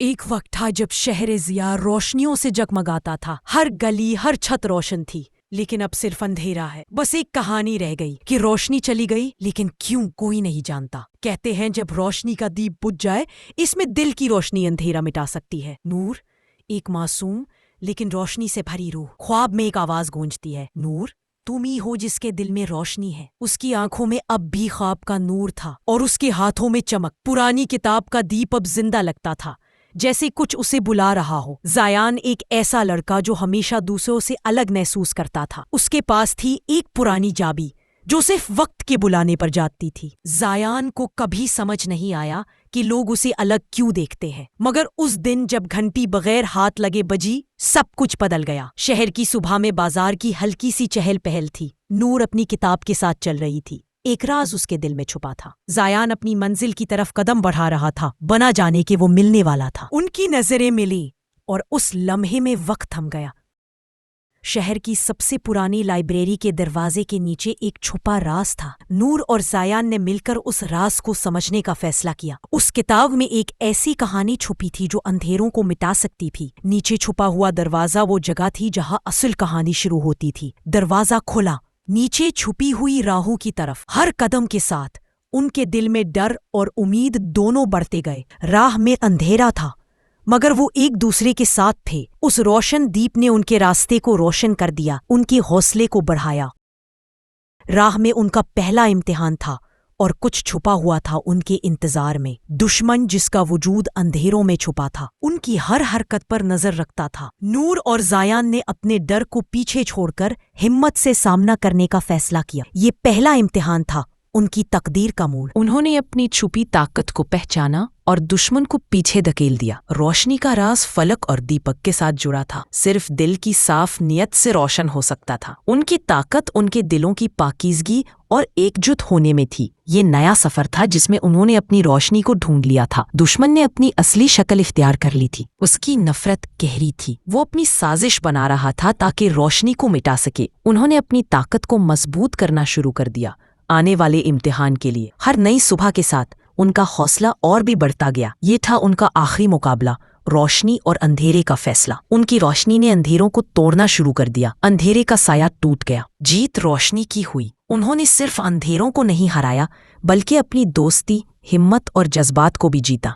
ایک وقت تھا جب شہر ضیا روشنیوں سے جگمگاتا تھا۔ ہر گلی، ہر چھت روشن تھی، لیکن اب صرف اندھیرا ہے۔ بس ایک کہانی رہ گئی کہ روشنی چلی گئی، لیکن کیوں کوئی نہیں جانتا۔ کہتے ہیں جب روشنی کا دیپ بجھ جائے، اس میں دل کی روشنی اندھیرا مٹا سکتی ہے۔ نور، ایک معصوم لیکن روشنی سے بھری روح۔ خواب میں ایک آواز گونجتی ہے، نور تم ہی ہو جس کے دل میں روشنی ہے۔ اس کی آنکھوں میں اب بھی خواب کا نور تھا، اور اس کے ہاتھوں میں چمک۔ پرانی کتاب کا دیپ اب زندہ لگتا تھا، جیسے کچھ اسے بلا رہا ہو۔ زیان ایک ایسا لڑکا جو ہمیشہ دوسروں سے الگ محسوس کرتا تھا۔ اس کے پاس تھی ایک پرانی چابی جو صرف وقت کے بلانے پر جاتی تھی۔ زیان کو کبھی سمجھ نہیں آیا کہ لوگ اسے الگ کیوں دیکھتے ہیں، مگر اس دن جب گھنٹی بغیر ہاتھ لگے بجی، سب کچھ بدل گیا۔ شہر کی صبح میں بازار کی ہلکی سی چہل پہل تھی۔ نور اپنی کتاب کے ساتھ چل رہی تھی۔ ایک راز اس کے دل میں چھپا تھا۔ زیان اپنی منزل کی طرف قدم بڑھا رہا تھا، بنا جانے کہ وہ ملنے والا تھا۔ ان کی نظریں ملی، اور اس لمحے میں وقت تھم گیا۔ شہر کی سب سے پرانی لائبریری کے دروازے کے نیچے ایک چھپا راز تھا۔ نور اور زیان نے مل کر اس راز کو سمجھنے کا فیصلہ کیا۔ اس کتاب میں ایک ایسی کہانی چھپی تھی جو اندھیروں کو مٹا سکتی تھی۔ نیچے چھپا ہوا دروازہ وہ جگہ تھی جہاں اصل کہانی شروع ہوتی تھی۔ دروازہ کھلا، نیچے چھپی ہوئی راہوں کی طرف۔ ہر قدم کے ساتھ ان کے دل میں ڈر اور امید دونوں بڑھتے گئے۔ راہ میں اندھیرا تھا، مگر وہ ایک دوسرے کے ساتھ تھے۔ اس روشن دیپ نے ان کے راستے کو روشن کر دیا، ان کے حوصلے کو بڑھایا۔ راہ میں ان کا پہلا امتحان تھا، اور کچھ چھپا ہوا تھا ان کے انتظار میں۔ دشمن جس کا وجود اندھیروں میں چھپا تھا، ان کی ہر حرکت پر نظر رکھتا تھا۔ نور اور زیان نے اپنے ڈر کو پیچھے چھوڑ کر ہمت سے سامنا کرنے کا فیصلہ کیا۔ یہ پہلا امتحان تھا، ان کی تقدیر کا موڑ۔ انہوں نے اپنی چھپی طاقت کو پہچانا اور دشمن کو پیچھے دھکیل دیا۔ روشنی کا راز فلک اور دیپک کے ساتھ جڑا تھا، صرف دل کی صاف نیت سے روشن ہو سکتا تھا۔ ان کی طاقت ان کے دلوں کی پاکیزگی اور ایک جٹ ہونے میں تھی۔ یہ نیا سفر تھا جس میں انہوں نے اپنی روشنی کو ڈھونڈ لیا تھا۔ دشمن نے اپنی اصلی شکل اختیار کر لی تھی۔ اس کی نفرت گہری تھی، وہ اپنی سازش بنا رہا تھا تاکہ روشنی کو مٹا سکے۔ انہوں نے اپنی طاقت کو مضبوط کرنا شروع کر دیا۔ آنے والے امتحان کے لیے ہر نئی صبح کے ساتھ ان کا حوصلہ اور بھی بڑھتا گیا۔ یہ تھا ان کا آخری مقابلہ، روشنی اور اندھیرے کا فیصلہ۔ ان کی روشنی نے اندھیروں کو توڑنا شروع کر دیا، اندھیرے کا سایہ ٹوٹ گیا۔ جیت روشنی کی ہوئی۔ انہوں نے صرف اندھیروں کو نہیں ہرایا، بلکہ اپنی دوستی، ہمت اور جذبات کو بھی جیتا۔